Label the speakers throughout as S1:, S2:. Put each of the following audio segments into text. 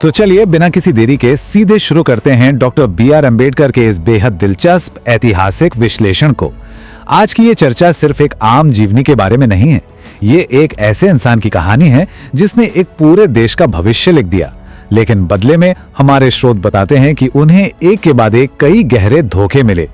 S1: तो चलिए बिना किसी देरी के सीधे शुरू करते हैं डॉक्टर बी.आर. अम्बेडकर के इस बेहद दिलचस्प ऐतिहासिक विश्लेषण को। आज की ये चर्चा सिर्फ एक आम जीवनी के बारे में नहीं है, ये एक ऐसे इंसान की कहानी है जिसने एक पूरे देश का भविष्य लिख दिया। लेकिन बदले में हमारे स्रोत बताते हैं कि उन्हें एक के बाद एक कई गहरे धोखे मिले।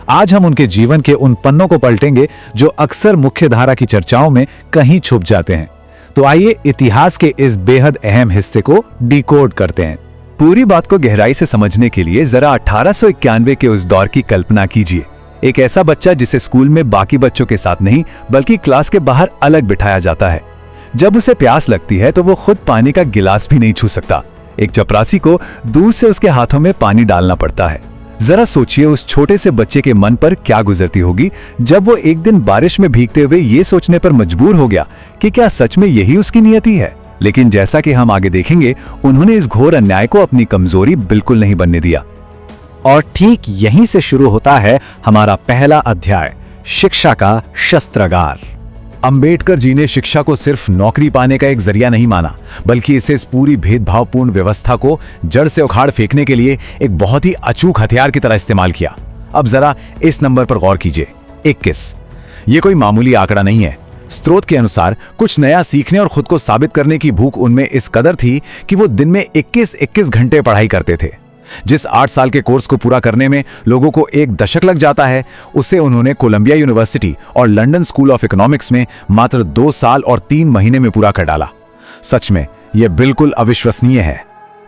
S1: आज हम उनके जीवन के उन पन्नों को पलटेंगे जो अक्सर मुख्यधारा की चर्चाओं में कहीं छुप जाते हैं। तो आइए इतिहास के इस बेहद अहम हिस्से को डिकोड करते हैं।
S2: पूरी बात को गहराई से समझने के लिए जरा 1891 के उस दौर की कल्पना कीजिए। एक ऐसा बच्चा जिसे स्कूल में बाकी बच्चों के साथ नहीं बल्कि क्लास के बाहर अलग बिठाया जाता है। जब उसे प्यास लगती है तो वो खुद पानी का गिलास भी नहीं छू सकता। एक चपरासी को दूर से उसके हाथों में पानी डालना पड़ता है। जरा सोचिए उस छोटे से बच्चे के मन पर क्या गुजरती होगी जब वो एक दिन बारिश में भीगते हुए ये सोचने पर मजबूर हो गया कि क्या सच में यही उसकी नियति है। लेकिन जैसा कि हम आगे देखेंगे, उन्होंने इस घोर अन्याय को अपनी कमजोरी बिल्कुल नहीं बनने दिया।
S3: और ठीक यहीं से शुरू होता है हमारा पहला अध्याय, शिक्षा का शस्त्रागार।
S1: अंबेडकर जी ने शिक्षा को सिर्फ नौकरी पाने का एक जरिया नहीं माना, बल्कि इसे इस पूरी भेदभावपूर्ण व्यवस्था को जड़ से उखाड़ फेंकने के लिए एक बहुत ही अचूक हथियार की तरह इस्तेमाल किया। अब जरा इस नंबर पर गौर कीजिए, 21। ये कोई मामूली आंकड़ा नहीं है। स्रोत के अनुसार कुछ नया सीखने और खुद को साबित करने की भूख उनमें इस कदर थी कि वो दिन में 21-21 घंटे पढ़ाई करते थे। जिस 8 साल के कोर्स को पूरा करने में लोगों को 1 दशक लग जाता है, उसे उन्होंने कोलंबिया यूनिवर्सिटी और लंदन स्कूल ऑफ इकोनॉमिक्स में मात्र 2 साल और 3 महीने में पूरा कर डाला। सच में यह बिल्कुल अविश्वसनीय है।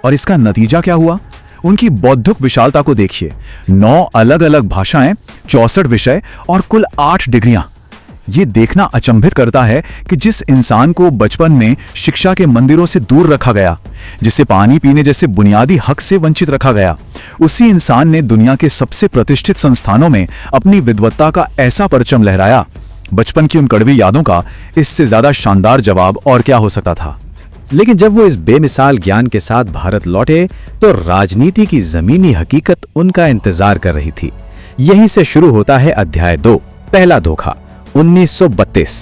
S2: और इसका नतीजा क्या हुआ? उनकी बौद्धिक विशालता को देखिए। 9 अलग अलग भाषाएं, 64 विषय और कुल 8 डिग्रियां। ये देखना अचंभित करता है कि जिस इंसान को बचपन में शिक्षा के मंदिरों से दूर रखा गया, जिसे पानी पीने जैसे बुनियादी हक से वंचित रखा गया, उसी इंसान ने दुनिया के सबसे प्रतिष्ठित संस्थानों में अपनी विद्वत्ता का ऐसा परचम लहराया। बचपन की उन कड़वी यादों का इससे ज्यादा शानदार जवाब और क्या हो सकता था।
S3: लेकिन जब वो इस बेमिसाल ज्ञान के साथ भारत लौटे तो राजनीति की जमीनी हकीकत उनका इंतजार कर रही थी। यहीं से शुरू होता है अध्याय 2, पहला धोखा, 1932।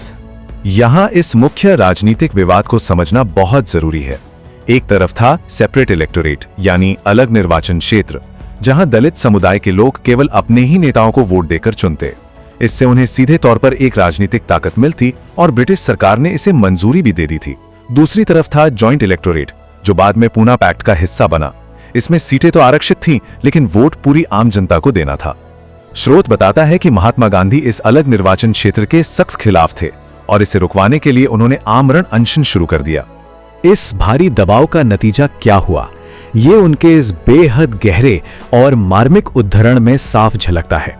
S2: यहां इस मुख्य राजनीतिक विवाद को समझना बहुत जरूरी है। एक तरफ था सेपरेट इलेक्टोरेट, यानी अलग निर्वाचन क्षेत्र, जहां दलित समुदाय के लोग केवल अपने ही नेताओं को वोट देकर चुनते। इससे उन्हें सीधे तौर पर एक राजनीतिक ताकत मिलती और ब्रिटिश सरकार ने इसे मंजूरी भी दे दी थी। दूसरी तरफ था जॉइंट इलेक्टोरेट, जो बाद में पूना पैक्ट का हिस्सा बना। इसमें सीटें तो आरक्षित थीं, लेकिन वोट पूरी आम जनता को देना था। स्रोत बताता है कि महात्मा गांधी इस अलग निर्वाचन क्षेत्र के सख्त खिलाफ थे और इसे रुकवाने के लिए उन्होंने आमरण अनशन शुरू कर दिया।
S3: इस भारी दबाव का नतीजा क्या हुआ, ये उनके इस बेहद गहरे और मार्मिक उद्धरण में साफ झलकता है।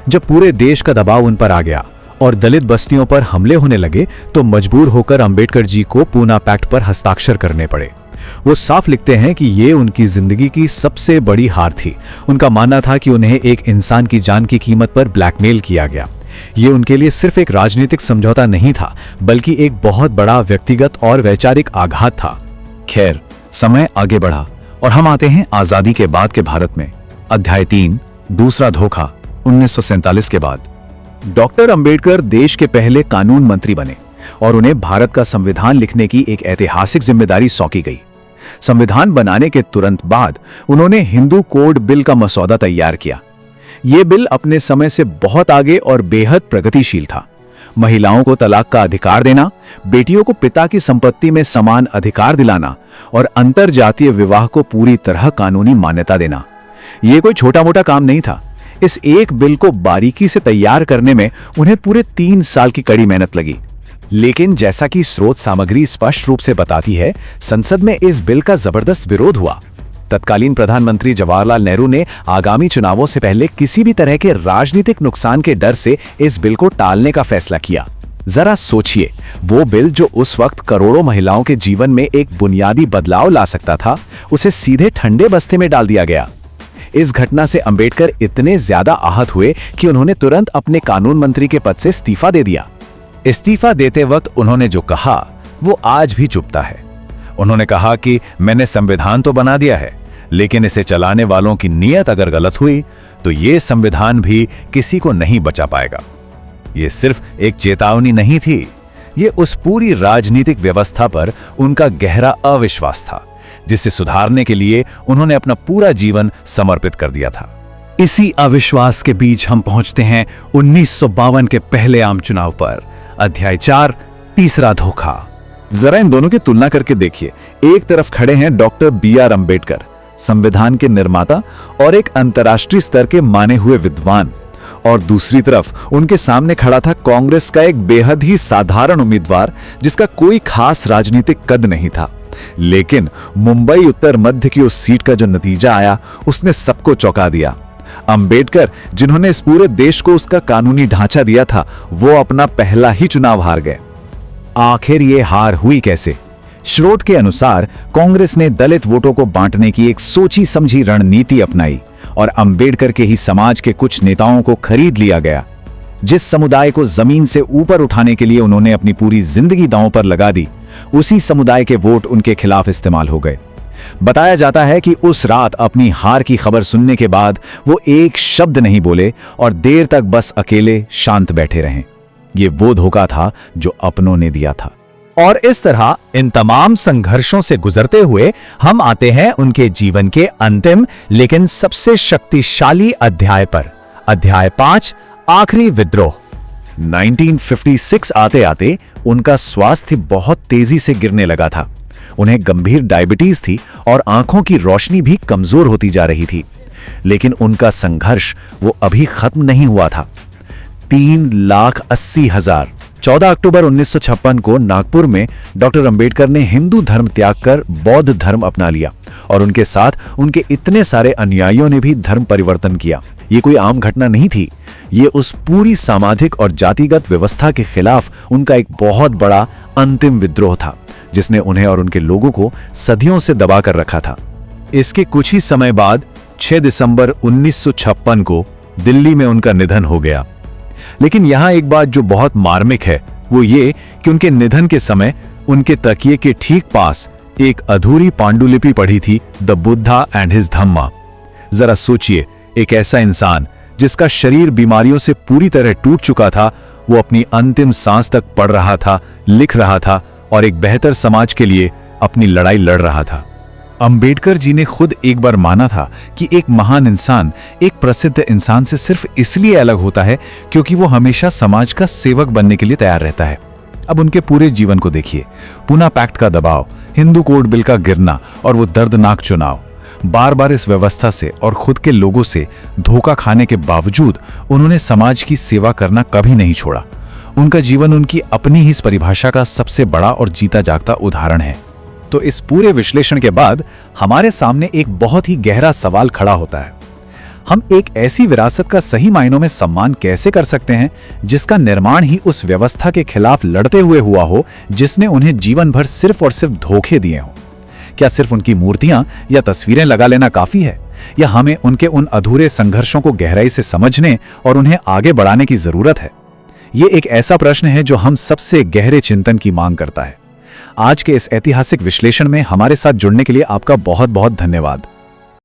S3: जब पूरे देश का दबाव उन पर आ गया और दलित बस्तियों पर हमले होने लगे तो मजबूर होकर अंबेडकर जी को पूना पैक्ट पर हस्ताक्षर करने पड़े। वो साफ लिखते हैं कि ये उनकी जिंदगी की सबसे बड़ी हार थी। उनका मानना था कि उन्हें एक इंसान की जान की कीमत पर ब्लैकमेल किया गया। ये उनके लिए सिर्फ एक राजनीतिक समझौता नहीं था, बल्कि एक बहुत बड़ा व्यक्तिगत और वैचारिक आघात था।
S2: खैर, समय आगे बढ़ा और हम आते हैं आजादी के बाद के भारत में। अध्याय 3, दूसरा धोखा, 1947 के बाद। डॉक्टर अंबेडकर देश के पहले कानून मंत्री बने और उन्हें भारत का संविधान लिखने की एक ऐतिहासिक जिम्मेदारी सौंपी गई। संविधान बनाने के तुरंत बाद उन्होंने हिंदू कोड बिल का मसौदा तैयार किया। यह बिल अपने समय से बहुत आगे और बेहद प्रगतिशील था। महिलाओं को तलाक का अधिकार देना, बेटियों को पिता की संपत्ति में समान अधिकार दिलाना और अंतरजातीय विवाह को पूरी तरह कानूनी मान्यता देना। यह कोई छोटा मोटा काम नहीं था। इस एक बिल को बारीकी से तैयार करने में उन्हें पूरे 3 साल की कड़ी मेहनत लगी। लेकिन जैसा कि स्रोत सामग्री स्पष्ट रूप से बताती है, संसद में इस बिल का जबरदस्त विरोध हुआ। तत्कालीन प्रधानमंत्री जवाहरलाल नेहरू ने आगामी चुनावों से पहले किसी भी तरह के राजनीतिक नुकसान के डर से इस बिल को टालने का फैसला किया। जरा सोचिए, वो बिल जो उस वक्त करोड़ों महिलाओं के जीवन में एक बुनियादी बदलाव ला सकता था, उसे सीधे ठंडे बस्ते में डाल दिया गया। इस घटना से अंबेडकर इतने ज्यादा आहत हुए कि उन्होंने तुरंत अपने कानून मंत्री के पद से इस्तीफा दे दिया।
S1: इस्तीफा देते वक्त उन्होंने जो कहा वो आज भी चुभता है। उन्होंने कहा कि मैंने संविधान तो बना दिया है, लेकिन इसे चलाने वालों की नीयत अगर गलत हुई तो ये संविधान भी किसी को नहीं बचा पाएगा। ये सिर्फ एक चेतावनी नहीं थी, ये उस पूरी राजनीतिक व्यवस्था पर उनका गहरा अविश्वास था जिसे सुधारने के लिए उन्होंने अपना पूरा जीवन समर्पित कर दिया था।
S3: इसी अविश्वास के बीच हम पहुंचते हैं 1952 के पहले आम चुनाव पर। अध्याय 4, तीसरा धोखा।
S2: जरा इन दोनों की तुलना करके देखिए। एक तरफ खड़े हैं डॉक्टर B.R. अम्बेडकर, संविधान के निर्माता और एक अंतर्राष्ट्रीय स्तर के माने हुए विद्वान, और दूसरी तरफ उनके सामने खड़ा था कांग्रेस का एक बेहद ही साधारण उम्मीदवार जिसका कोई खास राजनीतिक कद नहीं था। लेकिन मुंबई उत्तर मध्य की उस सीट का जो नतीजा आया उसने सबको चौंका दिया। अंबेडकर, जिन्होंने इस पूरे देश को उसका कानूनी ढांचा दिया था, वो अपना पहला ही चुनाव हार गए।
S1: आखिर ये हार हुई कैसे? श्रोट के अनुसार कांग्रेस ने दलित वोटों को बांटने की एक सोची समझी रणनीति अपनाई और अंबेडकर के ही समाज के कुछ नेताओं को खरीद लिया गया। जिस समुदाय को जमीन से ऊपर उठाने के लिए उन्होंने अपनी पूरी जिंदगी दांव पर लगा दी, उसी समुदाय के वोट उनके खिलाफ इस्तेमाल हो गए। बताया जाता है कि उस रात अपनी हार की खबर सुनने के बाद वो एक शब्द नहीं बोले और देर तक बस अकेले शांत बैठे रहे। ये वो धोखा था जो अपनों ने दिया था। और इस तरह इन तमाम संघर्षों से गुजरते हुए हम आते हैं उनके जीवन के अंतिम लेकिन सबसे शक्तिशाली अध्याय पर। अध्याय 5, आखिरी विद्रोह।
S2: 1956 आते आते उनका स्वास्थ्य बहुत तेजी से गिरने लगा था। उन्हें गंभीर डायबिटीज थी और आंखों की रोशनी भी कमजोर होती जा रही थी। लेकिन उनका संघर्ष वो अभी खत्म नहीं हुआ था। 3,80,000 14 अक्टूबर 1956 को नागपुर में डॉक्टर अंबेडकर ने हिंदू धर्म त्याग कर बौद्ध धर्म अपना लिया और उनके साथ उनके इतने सारे अनुयायियों ने भी धर्म परिवर्तन किया। ये कोई आम घटना नहीं थी। ये उस पूरी सामाजिक और जातिगत व्यवस्था के खिलाफ उनका एक बहुत बड़ा अंतिम विद्रोह था, जिसने उन्हें और उनके लोगों को सदियों से दबा कर रखा था।
S1: इसके कुछ ही समय बाद 6 दिसंबर 1956 को दिल्ली में उनका निधन हो गया। लेकिन यहां एक बात जो बहुत मार्मिक है वो ये कि उनके निधन के समय उनके तकिए के ठीक पास एक अधूरी पांडुलिपि पड़ी थी, द बुद्धा एंड हिज धम्मा। जरा सोचिए, एक ऐसा इंसान जिसका शरीर बीमारियों से पूरी तरह टूट चुका था, वो अपनी अंतिम सांस तक पढ़ रहा था, लिख रहा था और एक बेहतर समाज के लिए अपनी लड़ाई लड़ रहा था। अंबेडकर जी ने खुद एक बार माना था कि एक महान इंसान एक प्रसिद्ध इंसान से सिर्फ इसलिए अलग होता है क्योंकि वो हमेशा समाज का सेवक बनने के लिए तैयार रहता है। अब उनके पूरे जीवन को देखिए। पूना पैक्ट का दबाव, हिंदू कोड बिल का गिरना और वो दर्दनाक चुनाव। बार बार इस व्यवस्था से और खुद के लोगों से धोखा खाने के बावजूद उन्होंने समाज की सेवा करना कभी नहीं छोड़ा। उनका जीवन उनकी अपनी ही इस परिभाषा का सबसे बड़ा और जीता जागता उदाहरण है।
S2: तो इस पूरे विश्लेषण के बाद हमारे सामने एक बहुत ही गहरा सवाल खड़ा होता है। हम एक ऐसी विरासत का सही मायनों में सम्मान कैसे कर सकते हैं जिसका निर्माण ही उस व्यवस्था के खिलाफ लड़ते हुए हुआ हो जिसने उन्हें जीवन भर सिर्फ और सिर्फ धोखे दिए हों? क्या सिर्फ उनकी मूर्तियां या तस्वीरें लगा लेना काफी है, या हमें उनके उन अधूरे संघर्षों को गहराई से समझने और उन्हें आगे बढ़ाने की जरूरत है? ये एक ऐसा प्रश्न है जो हम सबसे गहरे चिंतन की मांग करता है। आज के इस ऐतिहासिक विश्लेषण में हमारे साथ जुड़ने के लिए आपका बहुत बहुत धन्यवाद।